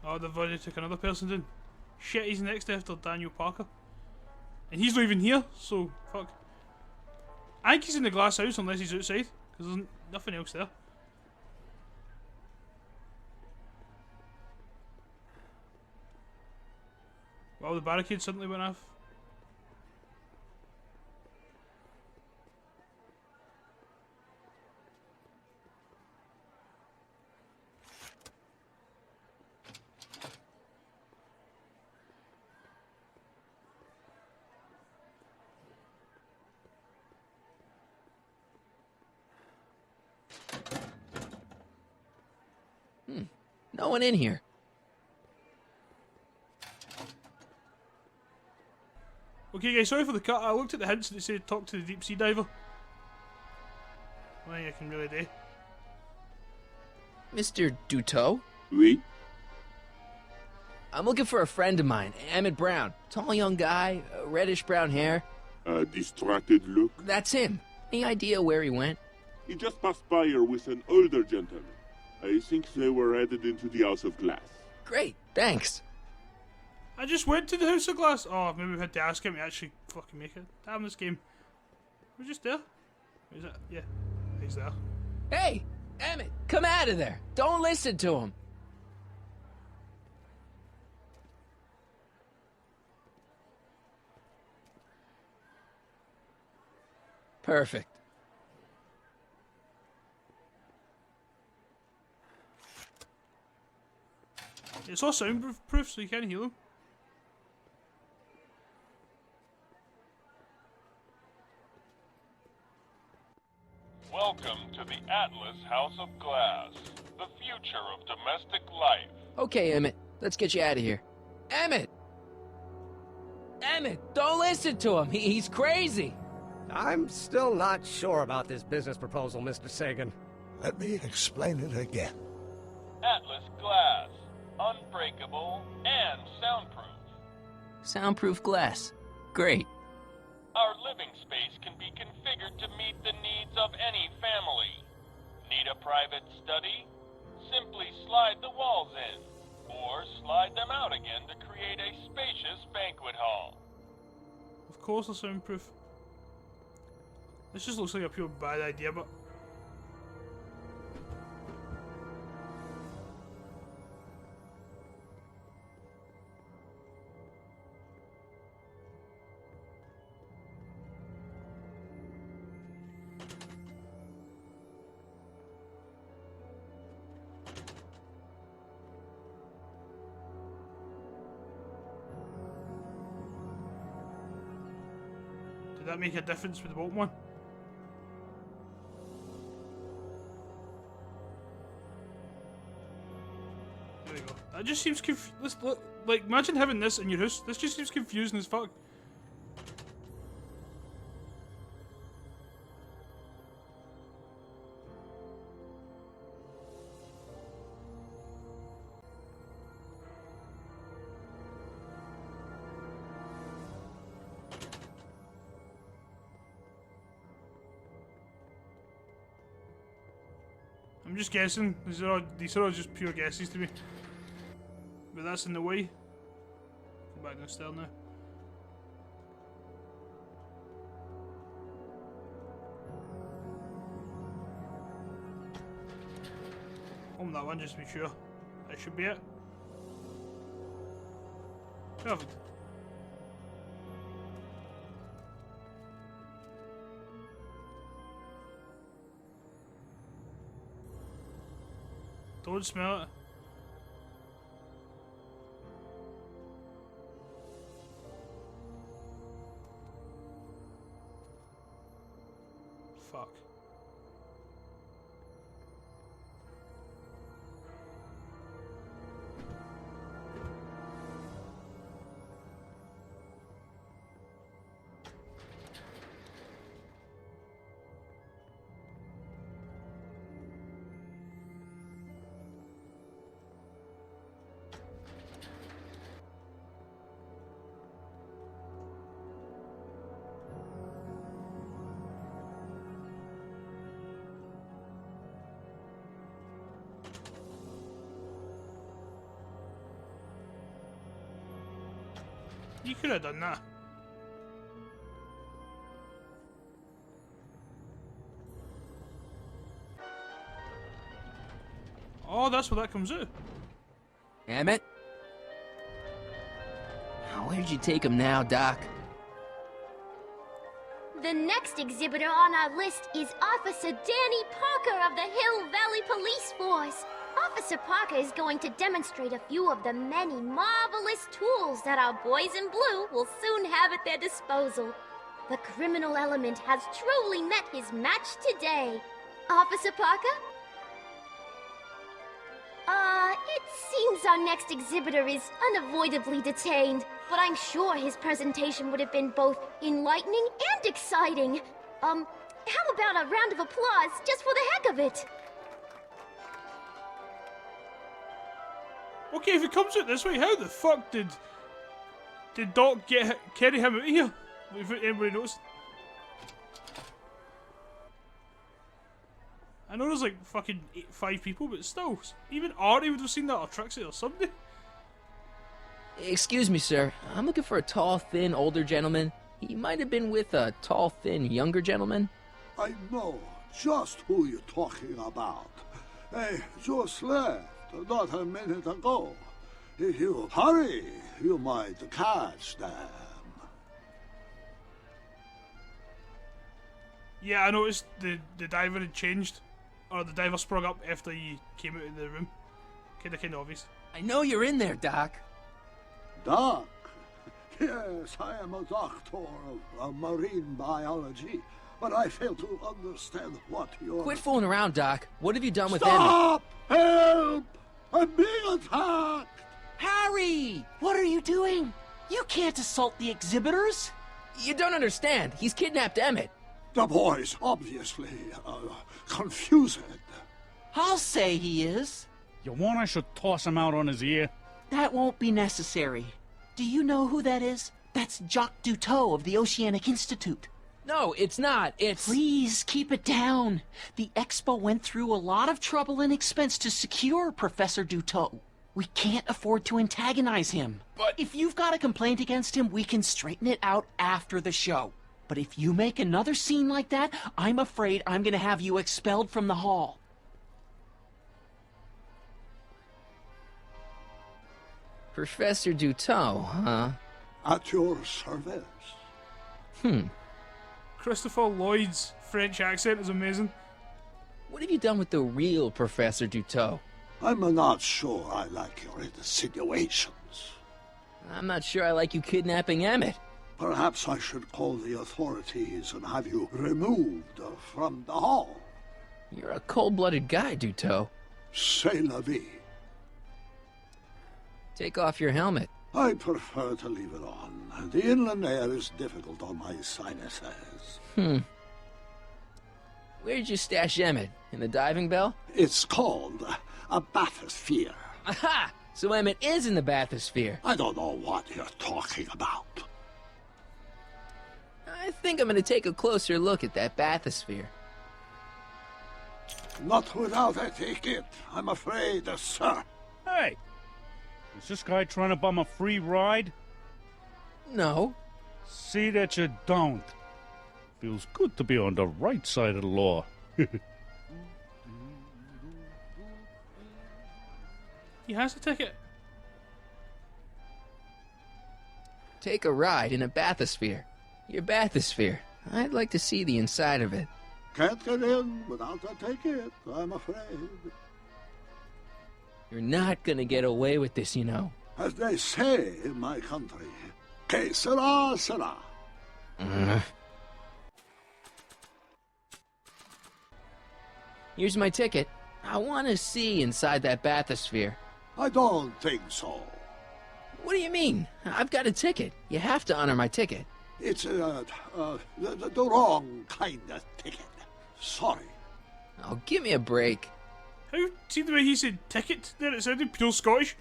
Oh, they've already took another person down. Shit, he's next after Daniel Parker. And he's not even here, so fuck. I think he's in the glass house unless he's outside, because there's nothing else there. Well, the barricade suddenly went off. No one in here. Okay guys, sorry for the cut. I looked at the hints and it said talk to the deep sea diver. I think I can really do. Mr. Duteau? Oui? I'm looking for a friend of mine, Emmett Brown. Tall young guy, reddish brown hair. A distracted look. That's him. Any idea where he went? He just passed by here with an older gentleman. I think they were headed into the House of Glass. Great, thanks. I just went to the House of Glass. Oh, maybe we had to ask him to actually fucking make it. Damn this game. We're just there. Is it? Yeah, he's there. Hey, Emmett, come out of there. Don't listen to him. Perfect. It's all soundproof, so you can't hear them. Welcome to the Atlas House of Glass, the future of domestic life. Okay, Emmett, let's get you out of here. Emmett! Emmett, don't listen to him. He's crazy. I'm still not sure about this business proposal, Mr. Sagan. Let me explain it again. Atlas Glass, unbreakable and soundproof. Soundproof glass. Great. Our living space can be configured to meet the needs of any family. Need a private study? Simply slide the walls in, or slide them out again to create a spacious banquet hall. Of course they're soundproof. This just looks like a pure bad idea, but... Did that make a difference with the bottom one? There we go. That just seems like, imagine having this in your house. This just seems confusing as fuck. I'm just guessing. These are all just pure guesses to me. But that's in the way. Go back downstairs now. Home that one just to be sure. That should be it. Perfect. Don't smell it. Fuck. You could have done that. Oh, that's where that comes out. Emmett? Where'd you take him now, Doc? The next exhibitor on our list is Officer Danny Parker of the Hill Valley Police Force. Officer Parker is going to demonstrate a few of the many marvelous tools that our boys in blue will soon have at their disposal. The criminal element has truly met his match today. Officer Parker? It seems our next exhibitor is unavoidably detained, but I'm sure his presentation would have been both enlightening and exciting. How about a round of applause just for the heck of it? Okay, if it comes out this way, how the fuck did Doc carry him out of here? If anybody knows. I know there's like fucking 5 people, but still, even Artie would have seen that, or Trixie, or somebody. Excuse me, sir. I'm looking for a tall, thin, older gentleman. He might have been with a tall, thin, younger gentleman. I know just who you're talking about. They just left not a minute ago. If you hurry, you might catch them. Yeah, I noticed the diver had changed, or the diver sprung up after he came out of the room. Kinda obvious. I know you're in there, Doc. Doc? Yes, I am a doctor of marine biology, but I fail to understand what you're... Quit fooling around, Doc. What have you done with Stop! Help! I'm being attacked! Harry! What are you doing? You can't assault the exhibitors! Emmett? You don't understand. He's kidnapped Emmett. The boy's obviously confused. I'll say he is. You want I should toss him out on his ear? That won't be necessary. Do you know who that is? That's Jacques Duteau of the Oceanic Institute. No, it's not. It's... Please, keep it down. The Expo went through a lot of trouble and expense to secure Professor Duteau. We can't afford to antagonize him. But... If you've got a complaint against him, we can straighten it out after the show. But if you make another scene like that, I'm afraid I'm gonna have you expelled from the hall. Professor Duteau, huh? At your service. Christopher Lloyd's French accent is amazing. What have you done with the real Professor Duteau? I'm not sure I like your insinuations. I'm not sure I like you kidnapping Emmett. Perhaps I should call the authorities and have you removed from the hall. You're a cold-blooded guy, Duteau. C'est la vie. Take off your helmet. I prefer to leave it on. The inland air is difficult on my sinuses. Where'd you stash Emmett? In the diving bell? It's called a bathysphere. Aha! So Emmett is in the bathysphere. I don't know what you're talking about. I think I'm gonna take a closer look at that bathysphere. Not without a ticket, I'm afraid, sir. Hey! Is this guy trying to bum a free ride? No. See that you don't. Feels good to be on the right side of the law. He has a ticket. Take a ride in a bathysphere. Your bathysphere. I'd like to see the inside of it. Can't get in without a ticket, I'm afraid. You're not gonna get away with this, you know. As they say in my country, que sera, sera. Here's my ticket. I want to see inside that bathysphere. I don't think so. What do you mean? I've got a ticket. You have to honor my ticket. It's the wrong kind of ticket. Sorry. Oh, give me a break. How, see the way he said ticket there? It sounded pure Scottish.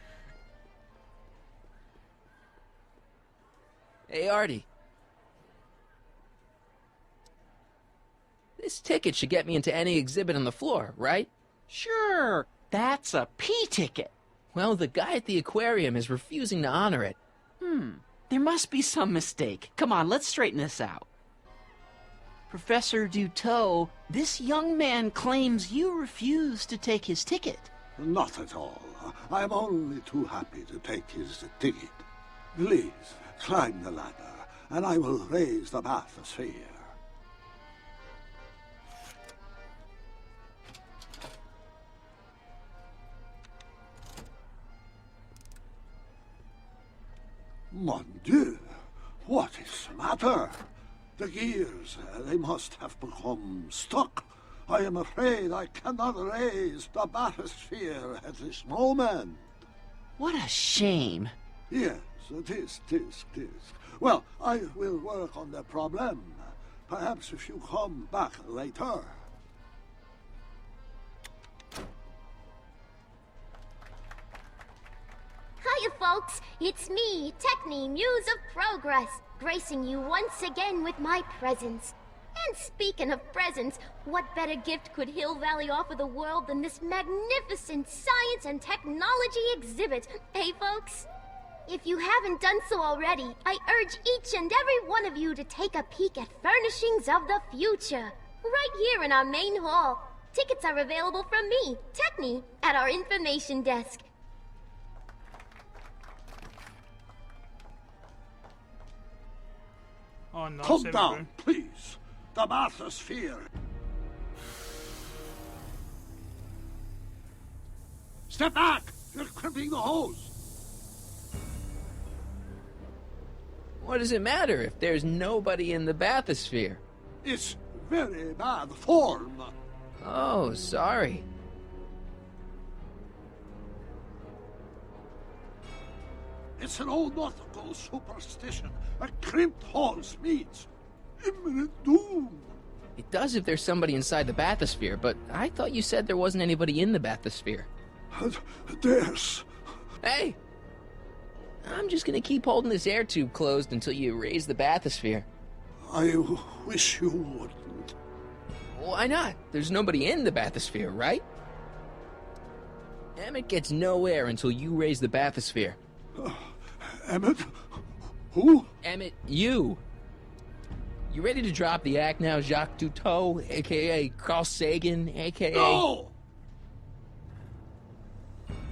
Hey, Artie. This ticket should get me into any exhibit on the floor, right? Sure, that's a P ticket. Well, the guy at the aquarium is refusing to honor it. There must be some mistake. Come on, let's straighten this out. Professor Duteau, this young man claims you refused to take his ticket. Not at all. I'm only too happy to take his ticket. Please, climb the ladder, and I will raise the bathysphere. Mon Dieu! What is the matter? The gears, they must have become stuck. I am afraid I cannot raise the bathysphere at this moment. What a shame. Yes, tisk. Well, I will work on the problem. Perhaps if you come back later. Hiya, folks. It's me, Techni, Muse of Progress, gracing you once again with my presence. And speaking of presents, what better gift could Hill Valley offer the world than this magnificent science and technology exhibit, eh, folks? If you haven't done so already, I urge each and every one of you to take a peek at Furnishings of the Future, right here in our main hall. Tickets are available from me, Techni, at our information desk. Oh no, Come save it, down, bro. please. The bathysphere. Step back! You're crimping the hose. What does it matter if there's nobody in the bathysphere? It's very bad form. Oh, sorry. It's an old nautical superstition. A crimped hose means imminent doom. It does if there's somebody inside the bathysphere, but I thought you said there wasn't anybody in the bathysphere. There's... Hey! I'm just gonna keep holding this air tube closed until you raise the bathysphere. I wish you wouldn't. Why not? There's nobody in the bathysphere, right? Emmett gets no air until you raise the bathysphere. Emmett? Who? Emmett, you! You ready to drop the act now, Jacques Duteau, a.k.a. Carl Sagan, a.k.a.? No!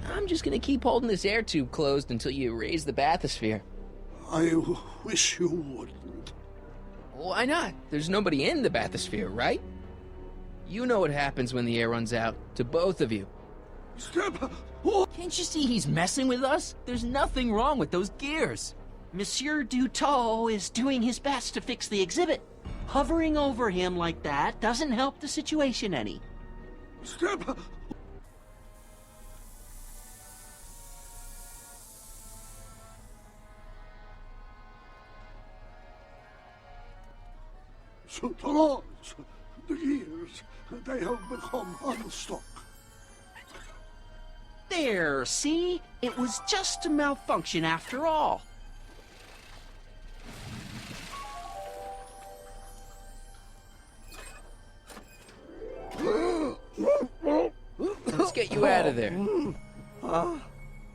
I'm just gonna keep holding this air tube closed until you raise the bathysphere. I wish you wouldn't. Why not? There's nobody in the bathysphere, right? You know what happens when the air runs out, to both of you. Step... Oh. Can't you see he's messing with us? There's nothing wrong with those gears. Monsieur Duteau is doing his best to fix the exhibit. Hovering over him like that doesn't help the situation any. Step... Souterrains, the gears, they have become unstuck. There, see? It was just a malfunction after all. Let's get you out of there.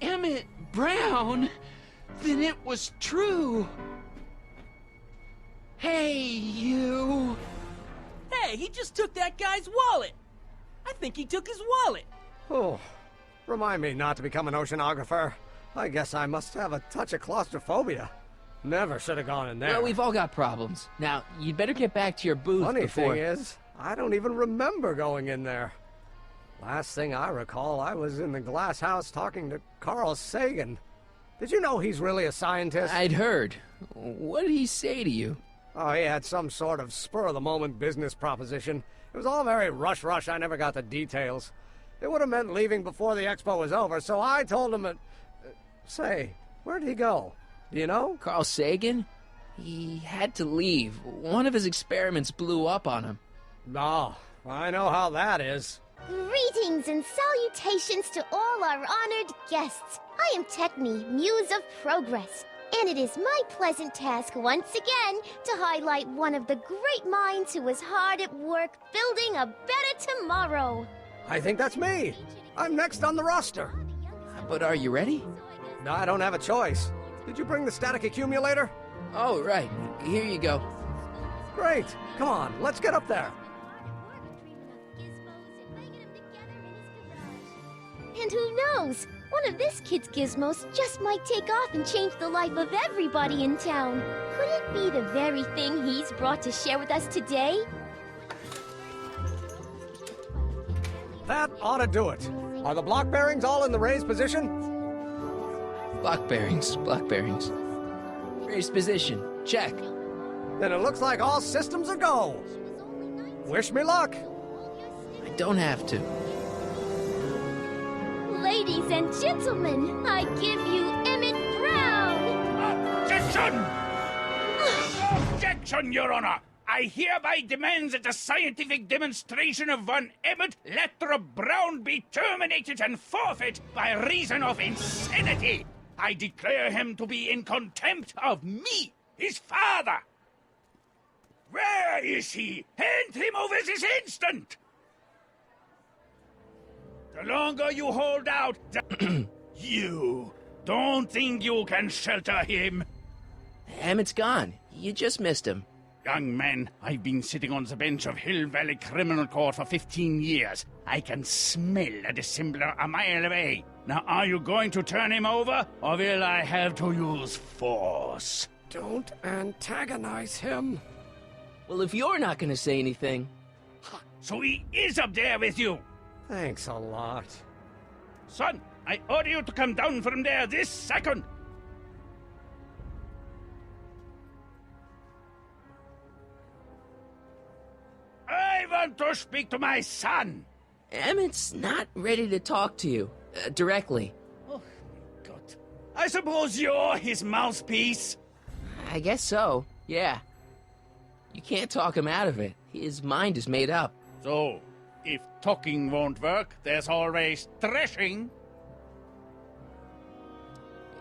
Emmett Brown? Then it was true. Hey, you. Hey, he just took that guy's wallet. I think he took his wallet. Oh, remind me not to become an oceanographer. I guess I must have a touch of claustrophobia. Never should have gone in there. Well, we've all got problems. Now, you'd better get back to your booth Funny before... thing is, I don't even remember going in there. Last thing I recall, I was in the glass house talking to Carl Sagan. Did you know he's really a scientist? I'd heard. What did he say to you? Oh, he had some sort of spur-of-the-moment business proposition. It was all very rush. I never got the details. It would have meant leaving before the expo was over, so I told him that... say, where'd he go? Do you know? Carl Sagan? He had to leave. One of his experiments blew up on him. No, I know how that is. Greetings and salutations to all our honored guests. I am Techni, Muse of Progress, and it is my pleasant task once again to highlight one of the great minds who was hard at work building a better tomorrow. I think that's me. I'm next on the roster. But are you ready? No, I don't have a choice. Did you bring the static accumulator? Oh, right. Here you go. Great. Come on, let's get up there. And who knows? One of this kid's gizmos just might take off and change the life of everybody in town. Could it be the very thing he's brought to share with us today? That ought to do it. Are the block bearings all in the raised position? Block bearings. Raised position. Check. Then it looks like all systems are go. Wish me luck. I don't have to. Ladies and gentlemen, I give you Emmett Brown! Objection! Objection, Your Honor! I hereby demand that the scientific demonstration of one Emmett Lathrop Brown be terminated and forfeit by reason of insanity. I declare him to be in contempt of me, his father. Where is he? Hand him over this instant! The longer you hold out, you don't think you can shelter him? Emmett's gone. You just missed him. Young man, I've been sitting on the bench of Hill Valley Criminal Court for 15 years. I can smell a dissembler a mile away. Now, are you going to turn him over, or will I have to use force? Don't antagonize him. Well, if you're not gonna say anything... So he is up there with you? Thanks a lot. Son, I order you to come down from there this second. I want to speak to my son. Emmett's not ready to talk to you. Directly. Oh, God. I suppose you're his mouthpiece? I guess so, yeah. You can't talk him out of it. His mind is made up. So, if talking won't work, there's always threshing.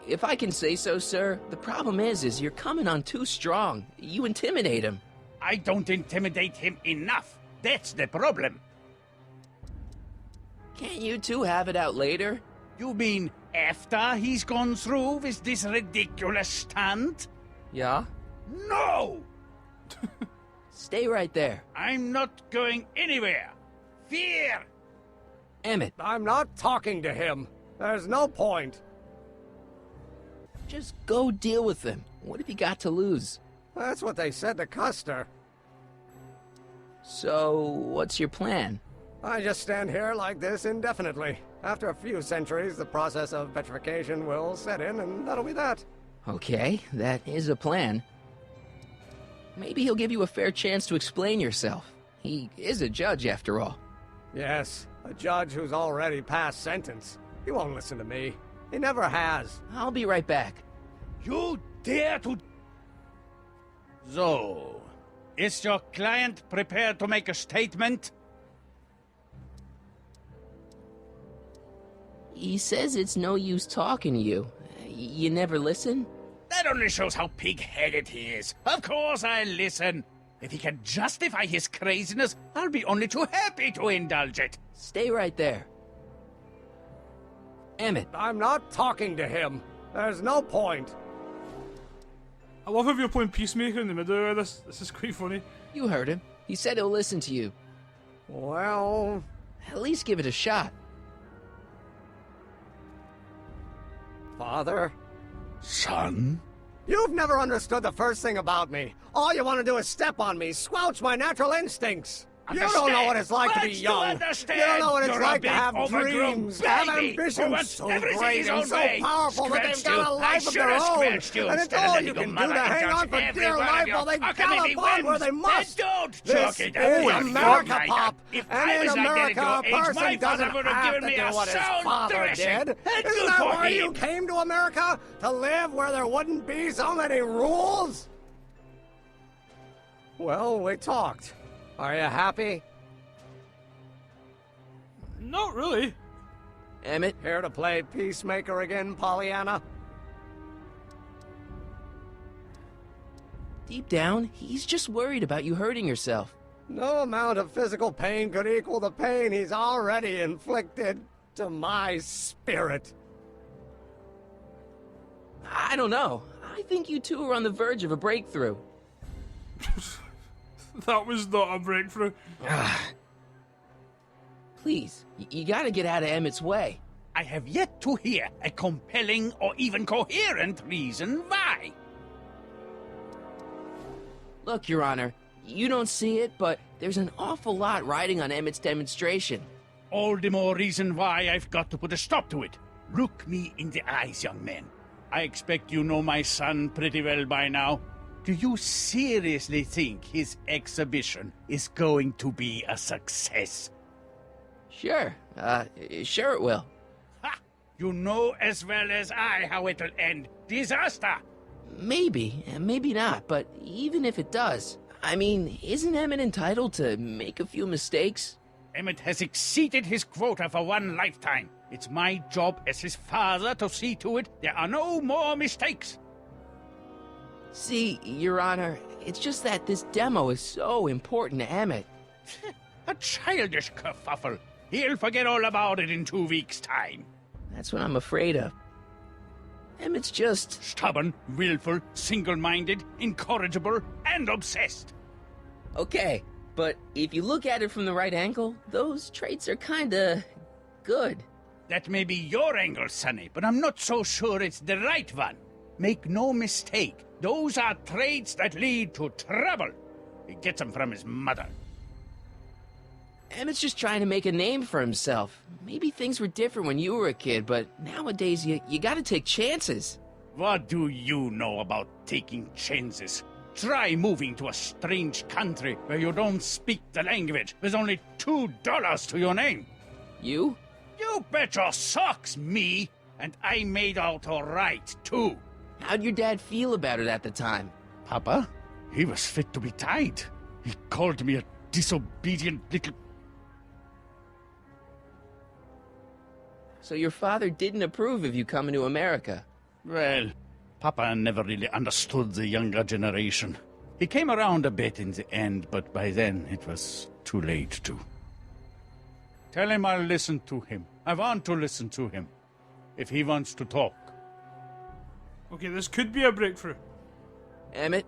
If I can say so, sir, the problem is you're coming on too strong. You intimidate him. I don't intimidate him enough. That's the problem. Can't you two have it out later? You mean after he's gone through with this ridiculous stunt? Yeah? No! Stay right there. I'm not going anywhere. Fear! Emmett. I'm not talking to him. There's no point. Just go deal with him. What have you got to lose? That's what they said to Custer. So, what's your plan? I just stand here like this indefinitely. After a few centuries, the process of petrification will set in, and that'll be that. Okay, that is a plan. Maybe he'll give you a fair chance to explain yourself. He is a judge, after all. Yes, a judge who's already passed sentence. He won't listen to me. He never has. I'll be right back. You dare to... So, is your client prepared to make a statement? He says it's no use talking to you. You never listen? That only shows how pig-headed he is. Of course I'll listen. If he can justify his craziness, I'll be only too happy to indulge it. Stay right there. Emmett. I'm not talking to him. There's no point. I love how you're playing Peacemaker in the middle of this. This is quite funny. You heard him. He said he'll listen to you. Well... At least give it a shot. Father? Son? You've never understood the first thing about me. All you want to do is step on me, squelch my natural instincts. You don't know what it's like to be young. You don't know what it's like to have dreams, to have ambitions so great and so powerful that they've got a life of their own. And it's all you can do to hang on for dear life while they gallop on where they must. This is America, Pop. And in America, a person doesn't have to do what his father did. Isn't that why you came to America? To live where there wouldn't be so many rules? Well, we talked. Are you happy? Not really. Emmett, here to play peacemaker again, Pollyanna? Deep down, he's just worried about you hurting yourself. No amount of physical pain could equal the pain he's already inflicted to my spirit. I don't know. I think you two are on the verge of a breakthrough. That was not a breakthrough. Please, you gotta get out of Emmett's way. I have yet to hear a compelling or even coherent reason why. Look, Your Honor, you don't see it, but there's an awful lot riding on Emmett's demonstration. All the more reason why I've got to put a stop to it. Look me in the eyes, young man. I expect you know my son pretty well by now. Do you seriously think his exhibition is going to be a success? Sure, sure it will. Ha! You know as well as I how it'll end. Disaster! Maybe, maybe not, but even if it does, I mean, isn't Emmett entitled to make a few mistakes? Emmett has exceeded his quota for one lifetime. It's my job as his father to see to it there are no more mistakes. See, Your Honor, it's just that this demo is so important to Emmett. A childish kerfuffle. He'll forget all about it in 2 weeks' time. That's what I'm afraid of. Emmett's just... Stubborn, willful, single-minded, incorrigible, and obsessed. Okay, but if you look at it from the right angle, those traits are kinda... good. That may be your angle, Sonny, but I'm not so sure it's the right one. Make no mistake, those are traits that lead to trouble. He gets them from his mother. Emmett's just trying to make a name for himself. Maybe things were different when you were a kid, but nowadays you gotta take chances. What do you know about taking chances? Try moving to a strange country where you don't speak the language with only $2 to your name. You? You bet your socks, me! And I made out all right, too. How'd your dad feel about it at the time? Papa? He was fit to be tied. He called me a disobedient little... So your father didn't approve of you coming to America? Well, Papa never really understood the younger generation. He came around a bit in the end, but by then it was too late to. Tell him I'll listen to him. I want to listen to him. If he wants to talk. Okay, this could be a breakthrough. Emmett?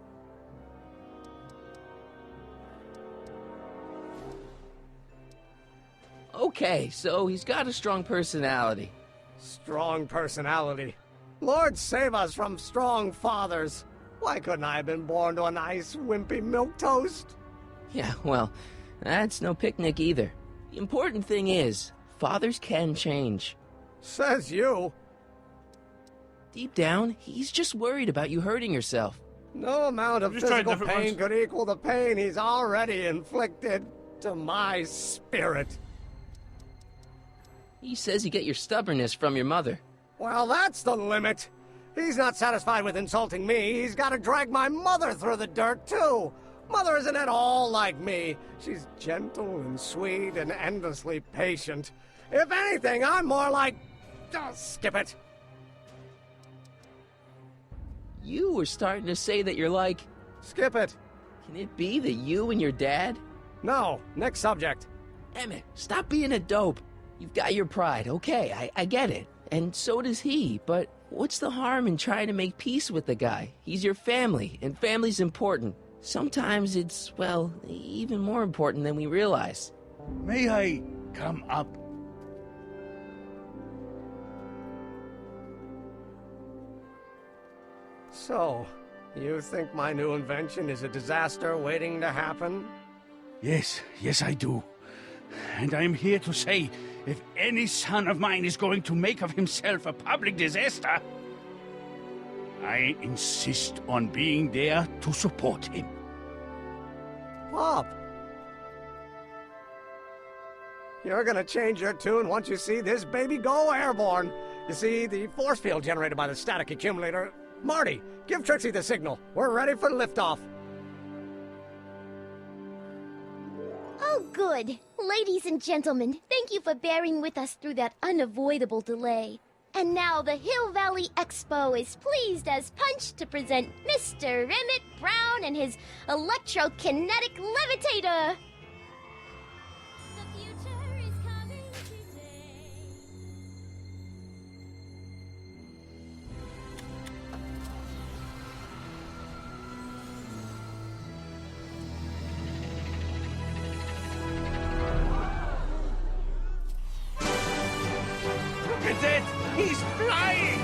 Okay, so he's got a strong personality. Strong personality. Lord save us from strong fathers. Why couldn't I have been born to a nice, wimpy milquetoast? Yeah, well, that's no picnic either. The important thing is, fathers can change. Says you. Deep down, he's just worried about you hurting yourself. No amount of Just try physical different pain ones. could equal the pain he's already inflicted to my spirit. He says you get your stubbornness from your mother. Well, that's the limit. He's not satisfied with insulting me. He's got to drag my mother through the dirt, too. Mother isn't at all like me. She's gentle and sweet and endlessly patient. If anything, I'm more like... Oh, skip it. You were starting to say that you're like... Skip it. Can it be that you and your dad? No, next subject. Emmett, stop being a dope. You've got your pride, okay, I get it. And so does he, but what's the harm in trying to make peace with the guy? He's your family, and family's important. Sometimes it's, well, even more important than we realize. May I come up? So, you think my new invention is a disaster waiting to happen? Yes, I do. And I'm here to say, if any son of mine is going to make of himself a public disaster, I insist on being there to support him. Pop! You're gonna change your tune once you see this baby go airborne. You see, the force field generated by the static accumulator... Marty, give Trixie the signal. We're ready for liftoff. Oh, good. Ladies and gentlemen, thank you for bearing with us through that unavoidable delay. And now the Hill Valley Expo is pleased as punch to present Mr. Emmett Brown and his electrokinetic levitator. The future is coming today. at it! He's flying!